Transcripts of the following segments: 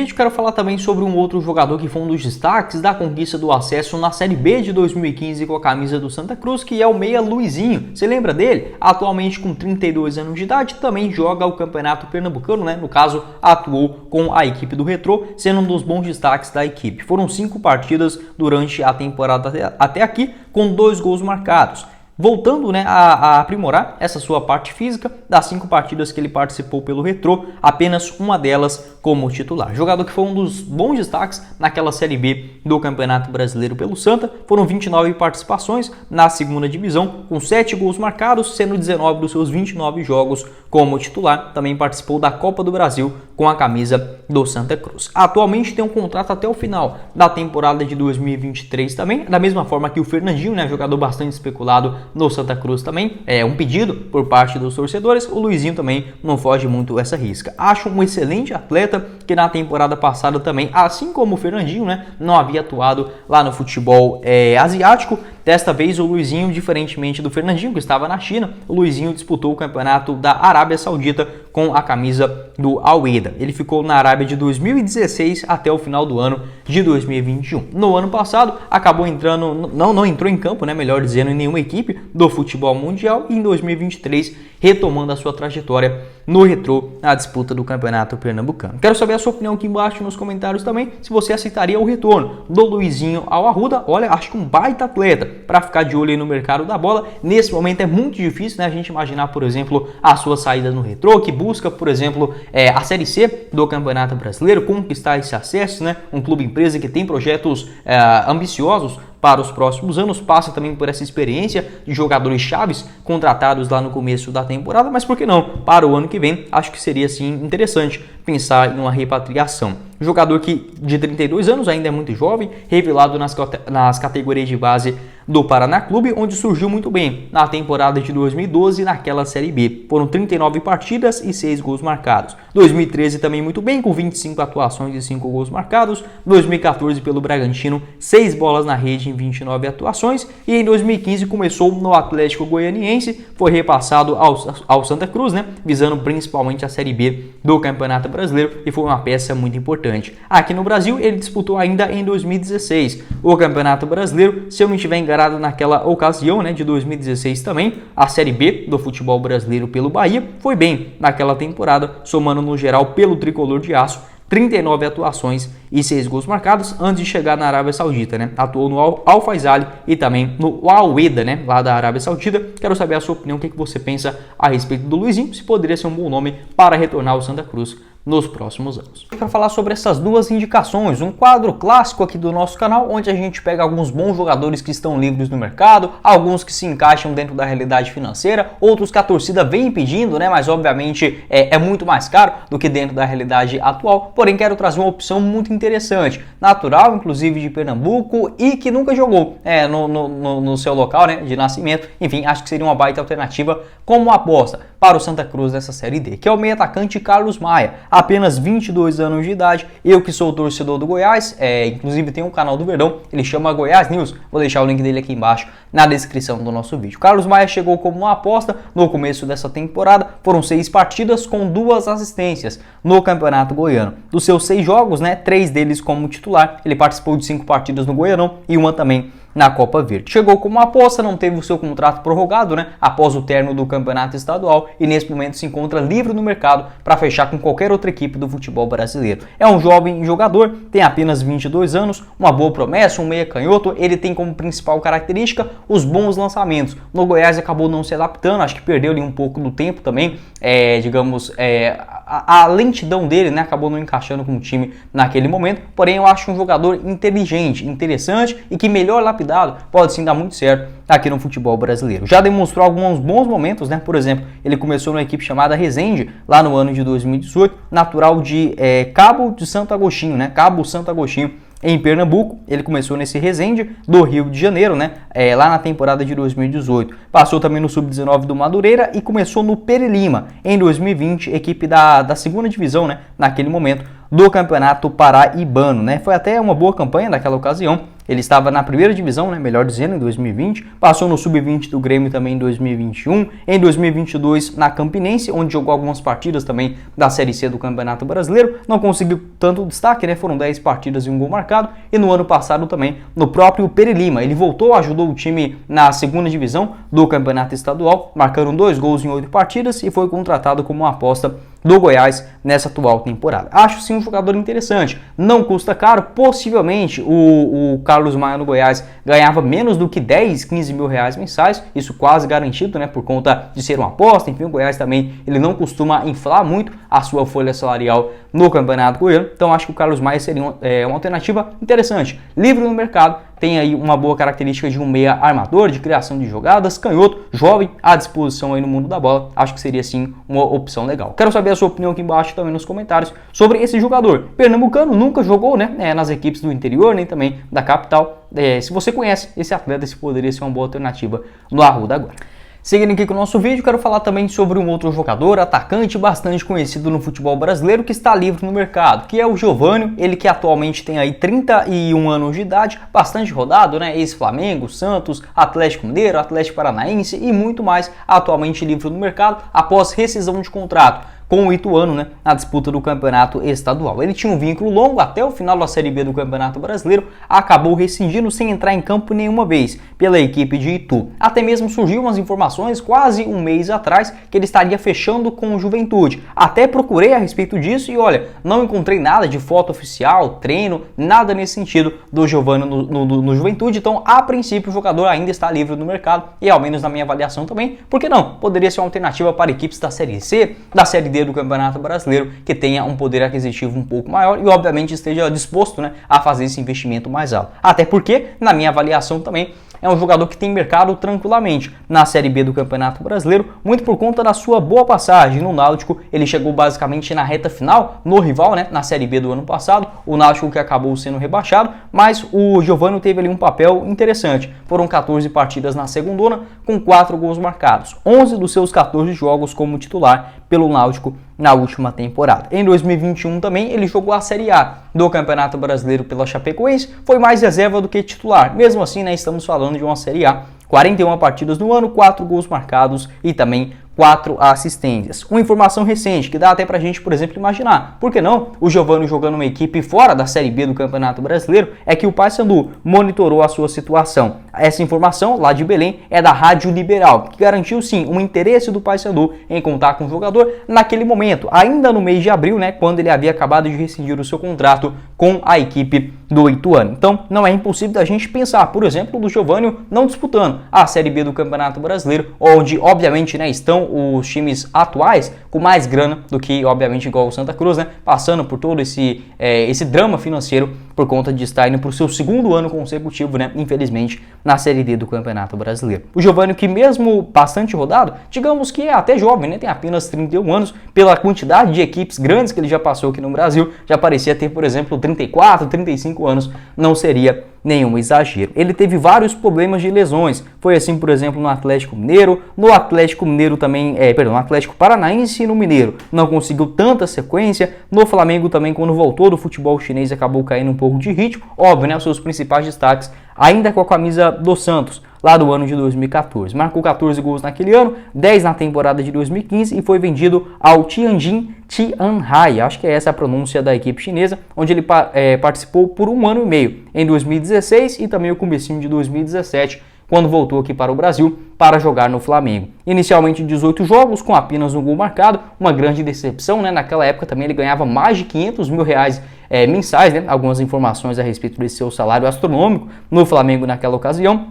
Eu quero falar também sobre um outro jogador que foi um dos destaques da conquista do acesso na Série B de 2015 com a camisa do Santa Cruz, que é o meia Luizinho. Você lembra dele? Atualmente com 32 anos de idade, também joga o Campeonato Pernambucano, né? No caso, atuou com a equipe do Retrô, sendo um dos bons destaques da equipe. Foram 5 partidas durante a temporada até aqui, com 2 gols marcados. Voltando, né, a aprimorar essa sua parte física, das 5 partidas que ele participou pelo Retrô, apenas uma delas como titular. Jogador que foi um dos bons destaques naquela Série B do Campeonato Brasileiro pelo Santa. Foram 29 participações na segunda divisão, com 7 gols marcados, sendo 19 dos seus 29 jogos como titular. Também participou da Copa do Brasil com a camisa do Santa Cruz. Atualmente tem um contrato até o final da temporada de 2023 também, da mesma forma que o Fernandinho, né, jogador bastante especulado no Santa Cruz também, é um pedido por parte dos torcedores. O Luizinho também não foge muito essa risca. Acho um excelente atleta que na temporada passada também, assim como o Fernandinho, né, não havia atuado lá no futebol asiático. Desta vez o Luizinho, diferentemente do Fernandinho, que estava na China, o Luizinho disputou o campeonato da Arábia Saudita com a camisa do Al-Wehda. Ele ficou na Arábia de 2016 até o final do ano de 2021. No ano passado, acabou entrando, não entrou em campo, né, melhor dizendo, em nenhuma equipe do futebol mundial, e em 2023 retomando a sua trajetória no Retrô na disputa do Campeonato Pernambucano. Quero saber a sua opinião aqui embaixo nos comentários também, se você aceitaria o retorno do Luizinho ao Arruda. Olha, acho que um baita atleta para ficar de olho aí no mercado da bola. Nesse momento é muito difícil, né, a gente imaginar, por exemplo, a sua saída no Retrô, que busca, por exemplo, a Série C do Campeonato Brasileiro, conquistar esse acesso, né, um clube empresa que tem projetos ambiciosos para os próximos anos, passa também por essa experiência de jogadores chaves contratados lá no começo da temporada, mas por que não? Para o ano que vem, acho que seria sim interessante pensar em uma repatriação. Jogador que de 32 anos, ainda é muito jovem, revelado nas categorias de base do Paraná Clube, onde surgiu muito bem na temporada de 2012 naquela Série B. Foram 39 partidas e 6 gols marcados. 2013 também muito bem, com 25 atuações e 5 gols marcados. 2014 pelo Bragantino, 6 bolas na rede em 29 atuações. E em 2015 começou no Atlético Goianiense, foi repassado ao Santa Cruz, né, visando principalmente a Série B do Campeonato Brasileiro, e foi uma peça muito importante. Aqui no Brasil ele disputou ainda em 2016 o Campeonato Brasileiro, se eu não estiver enganado naquela ocasião, né, de 2016 também, a Série B do futebol brasileiro pelo Bahia. Foi bem naquela temporada, somando no geral pelo Tricolor de Aço 39 atuações e 6 gols marcados antes de chegar na Arábia Saudita, né? Atuou no Al-Faisal e também no Al-Wehda, né, lá da Arábia Saudita. Quero saber a sua opinião, o que você pensa a respeito do Luizinho, se poderia ser um bom nome para retornar ao Santa Cruz nos próximos anos. Para falar sobre essas duas indicações, um quadro clássico aqui do nosso canal, onde a gente pega alguns bons jogadores que estão livres no mercado, alguns que se encaixam dentro da realidade financeira, outros que a torcida vem pedindo, né, mas obviamente é muito mais caro do que dentro da realidade atual. Porém, quero trazer uma opção muito interessante, natural, inclusive de Pernambuco, e que nunca jogou no seu local, né, de nascimento. Enfim, acho que seria uma baita alternativa como aposta para o Santa Cruz nessa Série D, que é o meio atacante Carlos Maia. Apenas 22 anos de idade, eu que sou torcedor do Goiás, inclusive tem um canal do Verdão, ele chama Goiás News, vou deixar o link dele aqui embaixo na descrição do nosso vídeo. Carlos Maia chegou como uma aposta no começo dessa temporada, foram 6 partidas com 2 assistências no Campeonato Goiano. Dos seus 6 jogos, né, 3 deles como titular, ele participou de 5 partidas no Goianão e uma também na Copa Verde. Chegou como uma aposta, não teve o seu contrato prorrogado, né, após o término do campeonato estadual, e nesse momento se encontra livre no mercado para fechar com qualquer outra equipe do futebol brasileiro. É um jovem jogador, tem apenas 22 anos, uma boa promessa, um meia canhoto. Ele tem como principal característica os bons lançamentos. No Goiás acabou não se adaptando, acho que perdeu ali um pouco do tempo também, a lentidão dele, né, acabou não encaixando com o time naquele momento. Porém, eu acho um jogador inteligente, interessante e que melhor lapidado pode sim dar muito certo aqui no futebol brasileiro. Já demonstrou alguns bons momentos, né? Por exemplo, ele começou numa equipe chamada Resende lá no ano de 2018, natural de Cabo de Santo Agostinho, né? Cabo Santo Agostinho, em Pernambuco. Ele começou nesse Resende do Rio de Janeiro, né, lá na temporada de 2018. Passou também no Sub-19 do Madureira e começou no Perilima em 2020, equipe da segunda divisão, né, naquele momento, do Campeonato Paraibano, né. Foi até uma boa campanha naquela ocasião. ele estava na primeira divisão, né, melhor dizendo, em 2020, passou no Sub-20 do Grêmio também em 2021, em 2022 na Campinense, onde jogou algumas partidas também da Série C do Campeonato Brasileiro, não conseguiu tanto destaque, né, foram 10 partidas e um gol marcado, e no ano passado também no próprio Peri Lima, ele voltou, ajudou o time na segunda divisão do Campeonato Estadual, marcando 2 gols em 8 partidas e foi contratado como uma aposta do Goiás nessa atual temporada. Acho sim um jogador interessante, não custa caro, possivelmente o Carlos Maia no Goiás ganhava menos do que 10, 15 mil reais mensais, isso quase garantido, né, por conta de ser uma aposta. Enfim, o Goiás também ele não costuma inflar muito a sua folha salarial no Campeonato Goiano, então acho que o Carlos Maia seria uma alternativa interessante, livre no mercado, tem aí uma boa característica de um meia armador, de criação de jogadas, canhoto, jovem, à disposição aí no mundo da bola, acho que seria sim uma opção legal. Quero saber a sua opinião aqui embaixo também nos comentários sobre esse jogador. Pernambucano, nunca jogou, né, nas equipes do interior, nem também da capital. Se você conhece esse atleta, esse poderia ser uma boa alternativa no Arruda agora. Seguindo aqui com o nosso vídeo, quero falar também sobre um outro jogador, atacante bastante conhecido no futebol brasileiro, que está livre no mercado, que é o Giovânio, ele que atualmente tem aí 31 anos de idade, bastante rodado, né, ex-Flamengo, Santos, Atlético Mineiro, Atlético Paranaense e muito mais, atualmente livre no mercado, após rescisão de contrato com o Ituano, né, na disputa do campeonato estadual. Ele tinha um vínculo longo até o final da Série B do Campeonato Brasileiro, acabou rescindindo sem entrar em campo nenhuma vez pela equipe de Itu. Até mesmo surgiu umas informações quase um mês atrás que ele estaria fechando com o Juventude. Até procurei a respeito disso e olha, não encontrei nada de foto oficial, treino, nada nesse sentido do Giovânio no Juventude. Então, a princípio, o jogador ainda está livre no mercado e ao menos na minha avaliação também, por que não? Poderia ser uma alternativa para equipes da Série C, da Série D do Campeonato Brasileiro, que tenha um poder aquisitivo um pouco maior e obviamente esteja disposto, né, a fazer esse investimento mais alto. Até porque, na minha avaliação também, é um jogador que tem mercado tranquilamente na Série B do Campeonato Brasileiro, muito por conta da sua boa passagem no Náutico. Ele chegou basicamente na reta final no rival, né, na Série B do ano passado, o Náutico que acabou sendo rebaixado, mas o Giovânio teve ali um papel interessante. Foram 14 partidas na segundona, com 4 gols marcados, 11 dos seus 14 jogos como titular pelo Náutico na última temporada. Em 2021 também ele jogou a Série A do Campeonato Brasileiro pela Chapecoense, foi mais reserva do que titular. Mesmo assim, né, estamos falando de uma Série A, 41 partidas no ano, 4 gols marcados e também 4 assistências. Uma informação recente que dá até pra gente, por exemplo, imaginar, por que não o Giovânio jogando uma equipe fora da Série B do Campeonato Brasileiro, é que o Paysandu monitorou a sua situação. Essa informação, lá de Belém, é da Rádio Liberal, que garantiu sim um interesse do Paysandu em contar com o jogador naquele momento, ainda no mês de abril, né, quando ele havia acabado de rescindir o seu contrato com a equipe do Ituano. Então, não é impossível da gente pensar, por exemplo, do Giovânio não disputando a Série B do Campeonato Brasileiro, onde, obviamente, né, estão os times atuais com mais grana do que, obviamente, igual o Santa Cruz, né, passando por todo esse drama financeiro por conta de estar indo para o seu segundo ano consecutivo, né, infelizmente, na Série D do Campeonato Brasileiro. O Giovânio, que mesmo bastante rodado, digamos que é até jovem, né, tem apenas 31 anos, pela quantidade de equipes grandes que ele já passou aqui no Brasil, já parecia ter, por exemplo, 34, 35 anos, não seria nenhum exagero. Ele teve vários problemas de lesões, foi assim, por exemplo, no Atlético Mineiro, no Atlético Mineiro também, no Atlético Paranaense e no Mineiro, não conseguiu tanta sequência, no Flamengo também, quando voltou do futebol chinês, acabou caindo um pouco de ritmo, óbvio, né, os seus principais destaques, ainda com a camisa do Santos, lá do ano de 2014. Marcou 14 gols naquele ano, 10 na temporada de 2015 e foi vendido ao Tianjin Tianhai, acho que é essa a pronúncia da equipe chinesa, onde ele participou por 1 ano e meio, em 2016 e também o comecinho de 2017, quando voltou aqui para o Brasil para jogar no Flamengo. Inicialmente 18 jogos, com apenas um gol marcado, uma grande decepção, né? Naquela época também ele ganhava mais de 500 mil reais mensais, né? Algumas informações a respeito desse seu salário astronômico no Flamengo naquela ocasião.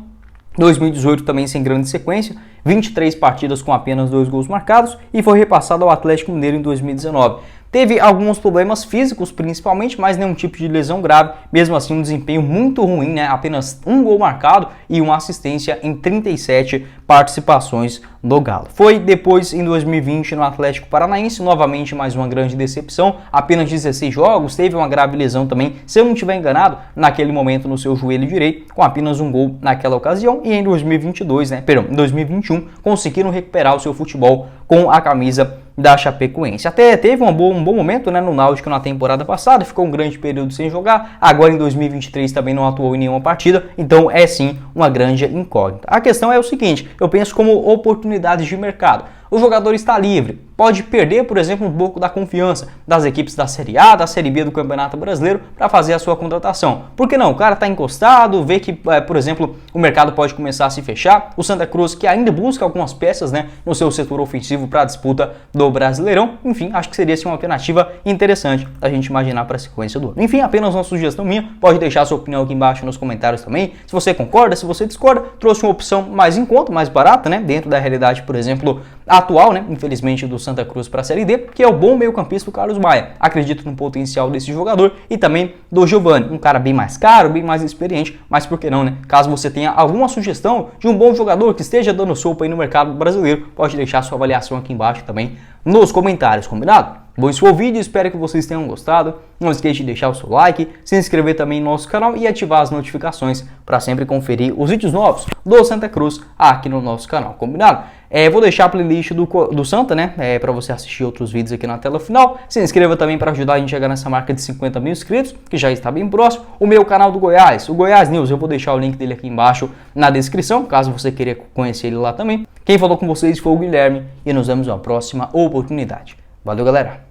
2018 também sem grande sequência, 23 partidas com apenas 2 gols marcados e foi repassado ao Atlético Mineiro em 2019. Teve alguns problemas físicos principalmente, mas nenhum tipo de lesão grave, mesmo assim um desempenho muito ruim, né? Apenas 1 gol marcado e uma assistência em 37 participações do Galo. Foi depois em 2020 no Atlético Paranaense, novamente mais uma grande decepção, apenas 16 jogos, teve uma grave lesão também, se eu não estiver enganado, naquele momento no seu joelho direito, com apenas 1 gol naquela ocasião, e em 2021, conseguiram recuperar o seu futebol com a camisa da Chapecoense. Até teve um bom momento, né, no Náutico na temporada passada, ficou um grande período sem jogar, agora em 2023 também não atuou em nenhuma partida, então é sim uma grande incógnita. A questão é o seguinte, eu penso como oportunidades de mercado. O jogador está livre, pode perder, por exemplo, um pouco da confiança das equipes da Série A, da Série B do Campeonato Brasileiro para fazer a sua contratação. Por que não? O cara está encostado, vê que, por exemplo, o mercado pode começar a se fechar. O Santa Cruz, que ainda busca algumas peças, né, no seu setor ofensivo para a disputa do Brasileirão. Enfim, acho que seria assim, uma alternativa interessante a gente imaginar para a sequência do ano. Enfim, apenas uma sugestão minha. Pode deixar sua opinião aqui embaixo nos comentários também. Se você concorda, se você discorda, trouxe uma opção mais em conta, mais barata, né, dentro da realidade, por exemplo, atual, né, infelizmente, do Santa Cruz para a Série D, que é o bom meio-campista do Carlos Maia. Acredito no potencial desse jogador e também do Giovani, um cara bem mais caro, bem mais experiente, mas por que não, né? Caso você tenha alguma sugestão de um bom jogador que esteja dando sopa aí no mercado brasileiro, pode deixar sua avaliação aqui embaixo também nos comentários, combinado? Bom, esse foi o vídeo, espero que vocês tenham gostado. Não esqueça de deixar o seu like, se inscrever também no nosso canal e ativar as notificações para sempre conferir os vídeos novos do Santa Cruz aqui no nosso canal, combinado? Vou deixar a playlist do Santa, né, para você assistir outros vídeos aqui na tela final. Se inscreva também para ajudar a gente a chegar nessa marca de 50 mil inscritos, que já está bem próximo. O meu canal do Goiás, o Goiás News, eu vou deixar o link dele aqui embaixo na descrição, caso você queira conhecer ele lá também. Quem falou com vocês foi o Guilherme e nos vemos na próxima oportunidade. Valeu, galera!